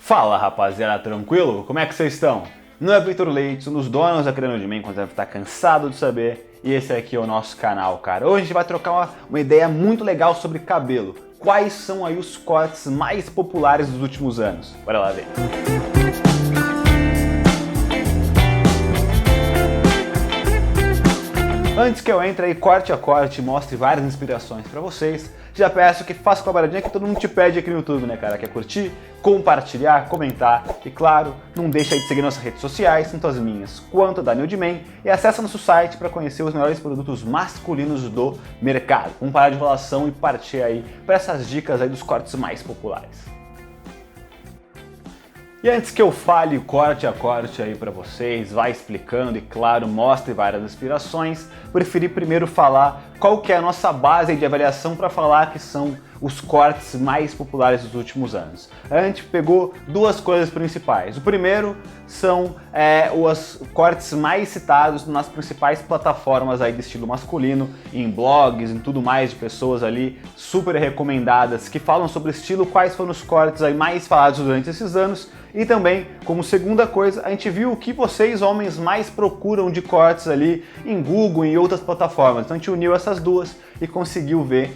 Fala rapaziada, tranquilo? Como é que vocês estão? Não é Vitor Leite, um dos donos da Criando de Mim, quando deve estar cansado de saber, e esse aqui é o nosso canal, cara. Hoje a gente vai trocar uma ideia muito legal sobre cabelo. Quais são aí os cortes mais populares dos últimos anos? Bora lá ver. Antes que eu entre aí corte a corte e mostre várias inspirações pra vocês, já peço que faça cobradinha que todo mundo te pede aqui no YouTube, né, cara? Que é curtir, compartilhar, comentar e, claro, não deixa aí de seguir nossas redes sociais, tanto as minhas quanto a da Nildman, e acessa nosso site para conhecer os melhores produtos masculinos do mercado. Vamos parar de enrolação e partir aí para essas dicas aí dos cortes mais populares. E antes que eu fale corte a corte aí pra vocês, vá explicando e, claro, mostre várias inspirações, preferi primeiro falar qual que é a nossa base de avaliação para falar que são os cortes mais populares dos últimos anos. A gente pegou duas coisas principais. O primeiro são os cortes mais citados nas principais plataformas aí de estilo masculino, em blogs, em tudo mais, de pessoas ali super recomendadas que falam sobre estilo, quais foram os cortes aí mais falados durante esses anos. E também, como segunda coisa, a gente viu o que vocês, homens, mais procuram de cortes ali em Google e em outras plataformas. Então a gente uniu essas duas e conseguiu ver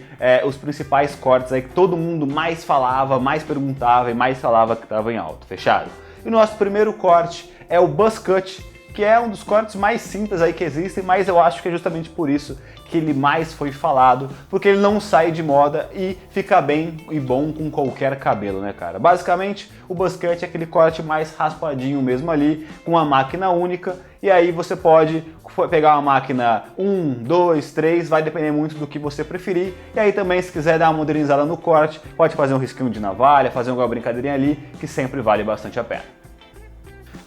os principais cortes aí que todo mundo mais falava, mais perguntava e mais falava que estava em alta. Fechado? E o nosso primeiro corte é o Buzz Cut, que é um dos cortes mais simples aí que existem, mas eu acho que é justamente por isso que ele mais foi falado, porque ele não sai de moda e fica bem e bom com qualquer cabelo, né, cara? Basicamente, o Buzz Cut é aquele corte mais raspadinho mesmo ali, com uma máquina única, e aí você pode pegar uma máquina 1, 2, 3, vai depender muito do que você preferir, e aí também, se quiser dar uma modernizada no corte, pode fazer um risquinho de navalha, fazer uma brincadeirinha ali, que sempre vale bastante a pena.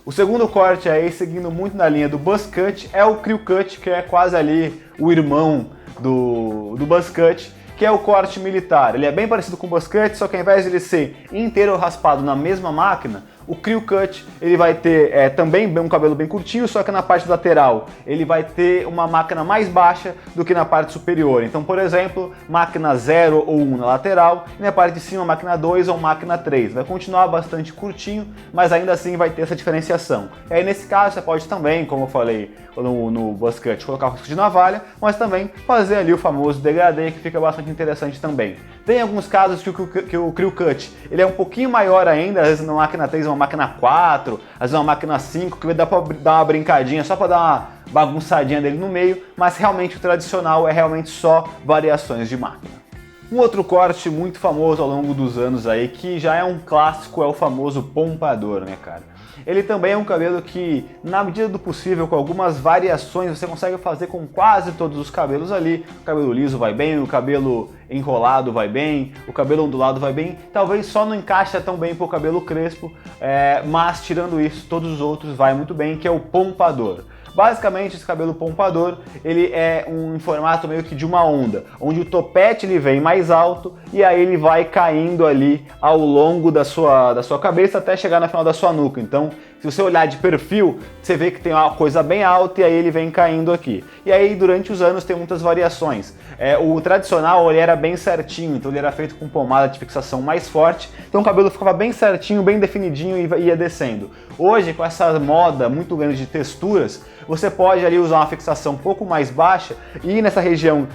O segundo corte aí, seguindo muito na linha do Buzz Cut, é o Crew Cut, que é quase ali o irmão do Buzz Cut, que é o corte militar. Ele é bem parecido com o Buzz Cut, só que ao invés de ele ser inteiro raspado na mesma máquina, o Crew Cut ele vai ter também um cabelo bem curtinho, só que na parte lateral ele vai ter uma máquina mais baixa do que na parte superior. Então, por exemplo, máquina 0 ou 1 na lateral, e na parte de cima máquina 2 ou máquina 3. Vai continuar bastante curtinho, mas ainda assim vai ter essa diferenciação. E aí nesse caso você pode também, como eu falei no Buzz Cut, colocar o risco de navalha, mas também fazer ali o famoso degradê, que fica bastante interessante também. Tem alguns casos que o Crew Cut ele é um pouquinho maior ainda, às vezes na máquina 3 uma máquina 4, às vezes uma máquina 5, que dá pra dar uma brincadinha, só pra dar uma bagunçadinha dele no meio, mas realmente o tradicional é realmente só variações de máquina. Um outro corte muito famoso ao longo dos anos aí, que já é um clássico, é o famoso pompador, né, cara? Ele também é um cabelo que, na medida do possível, com algumas variações, você consegue fazer com quase todos os cabelos ali. O cabelo liso vai bem, o cabelo enrolado vai bem, o cabelo ondulado vai bem. Talvez só não encaixa tão bem pro cabelo crespo, mas tirando isso, todos os outros vai muito bem, que é o pompador. Basicamente, esse cabelo pompador, ele é em formato meio que de uma onda, onde o topete ele vem mais alto e aí ele vai caindo ali ao longo da sua cabeça até chegar no final da sua nuca. Então, se você olhar de perfil, você vê que tem uma coisa bem alta e aí ele vem caindo aqui. E aí, durante os anos, tem muitas variações. O tradicional, ele era bem certinho, então ele era feito com pomada de fixação mais forte, então o cabelo ficava bem certinho, bem definidinho e ia descendo. Hoje, com essa moda muito grande de texturas, você pode ali usar uma fixação um pouco mais baixa e ir nessa região,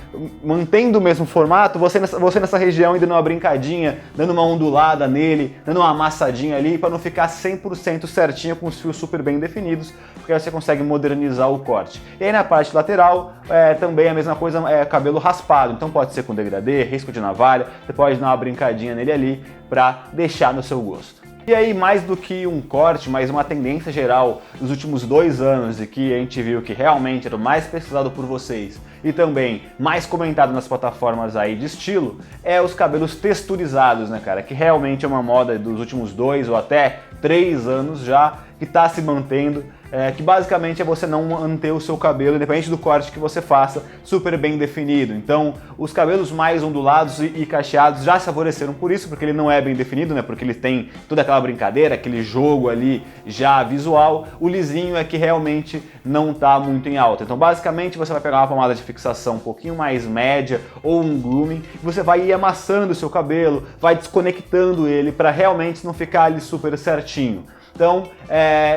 mantendo o mesmo formato, você nessa região indo numa brincadinha, dando uma ondulada nele, dando uma amassadinha ali, para não ficar 100% certinho com os fios super bem definidos, porque aí você consegue modernizar o corte. E aí na parte lateral, também a mesma coisa, cabelo raspado, então pode ser com degradê, risco de navalha, você pode dar uma brincadinha nele ali para deixar no seu gosto. E aí, mais do que um corte, mas uma tendência geral dos últimos 2 anos e que a gente viu que realmente era o mais pesquisado por vocês e também mais comentado nas plataformas aí de estilo, é os cabelos texturizados, né, cara? Que realmente é uma moda dos últimos 2 ou até 3 anos já, que está se mantendo, que basicamente é você não manter o seu cabelo, independente do corte que você faça, super bem definido. Então, os cabelos mais ondulados e cacheados já se favoreceram por isso, porque ele não é bem definido, né? Porque ele tem toda aquela brincadeira, aquele jogo ali já visual. O lisinho é que realmente não está muito em alta. Então, basicamente, você vai pegar uma pomada de fixação um pouquinho mais média ou um grooming, e você vai ir amassando o seu cabelo, vai desconectando ele para realmente não ficar ali super certinho. Então,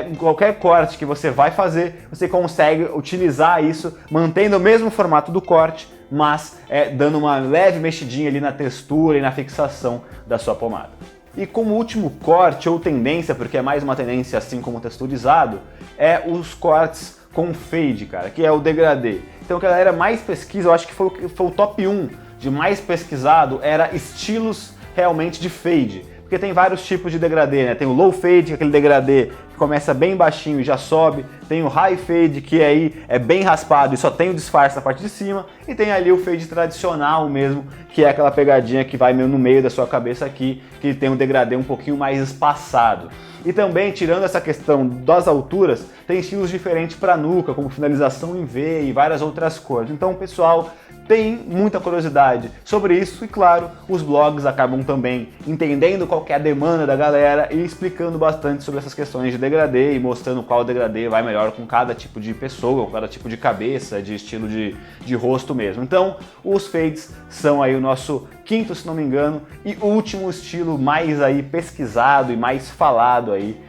em qualquer corte que você vai fazer, você consegue utilizar isso, mantendo o mesmo formato do corte, mas dando uma leve mexidinha ali na textura e na fixação da sua pomada. E como último corte ou tendência, porque é mais uma tendência assim como texturizado, é os cortes com fade, cara, que é o degradê. Então, a galera mais pesquisa, eu acho que foi o top 1 de mais pesquisado, era estilos realmente de fade. Porque tem vários tipos de degradê, né? Tem o low fade, aquele degradê que começa bem baixinho e já sobe. Tem o high fade, que aí é bem raspado e só tem o disfarce na parte de cima. E tem ali o fade tradicional mesmo, que é aquela pegadinha que vai meio no meio da sua cabeça aqui, que tem um degradê um pouquinho mais espaçado. E também, tirando essa questão das alturas, tem estilos diferentes para nuca, como finalização em V e várias outras cores. Então, o pessoal tem muita curiosidade sobre isso e, claro, os blogs acabam também entendendo qual que é a demanda da galera e explicando bastante sobre essas questões de degradê e mostrando qual degradê vai melhor com cada tipo de pessoa, com cada tipo de cabeça, de estilo de rosto mesmo. Então, os fades são aí o nosso quinto, se não me engano, e último estilo mais aí pesquisado e mais falado aí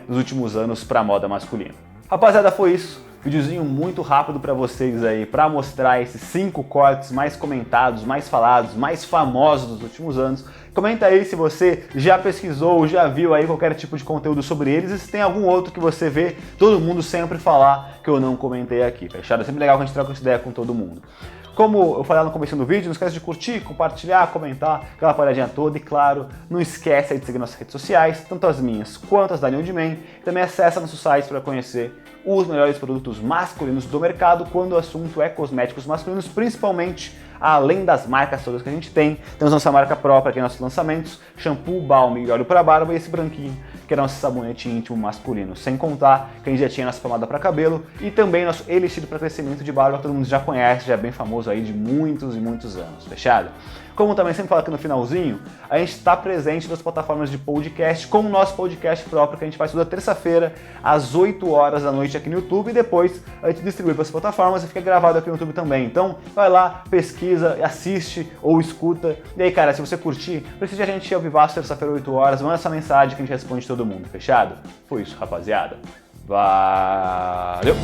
nos últimos anos para moda masculina. Rapaziada, foi isso. Videozinho muito rápido para vocês aí, para mostrar esses 5 cortes mais comentados, mais falados, mais famosos dos últimos anos. Comenta aí se você já pesquisou, já viu aí qualquer tipo de conteúdo sobre eles e se tem algum outro que você vê todo mundo sempre falar que eu não comentei aqui, fechado? É sempre legal que a gente troca essa ideia com todo mundo. Como eu falei no começo do vídeo, não esquece de curtir, compartilhar, comentar, aquela palhadinha toda e, claro, não esquece aí de seguir nossas redes sociais, tanto as minhas quanto as da New Man. Também acessa nosso site para conhecer os melhores produtos masculinos do mercado quando o assunto é cosméticos masculinos, principalmente além das marcas todas que a gente tem. Temos nossa marca própria aqui, nossos lançamentos, shampoo, balm e óleo para barba e esse branquinho, que é nosso sabonete íntimo masculino. Sem contar que a gente já tinha nossa pomada para cabelo e também nosso elixir para crescimento de barba, que todo mundo já conhece, já é bem famoso aí de muitos e muitos anos, fechado? Como também sempre falo aqui no finalzinho, a gente está presente nas plataformas de podcast com o nosso podcast próprio, que a gente faz toda terça-feira, às 8 horas da noite aqui no YouTube, e depois a gente distribui para as plataformas e fica gravado aqui no YouTube também. Então vai lá, pesquisa, assiste ou escuta. E aí, cara, se você curtir, precisa de a gente ir ao vivaço terça-feira, 8 horas, manda essa mensagem que a gente responde todo mundo, fechado? Foi isso, rapaziada. Valeu!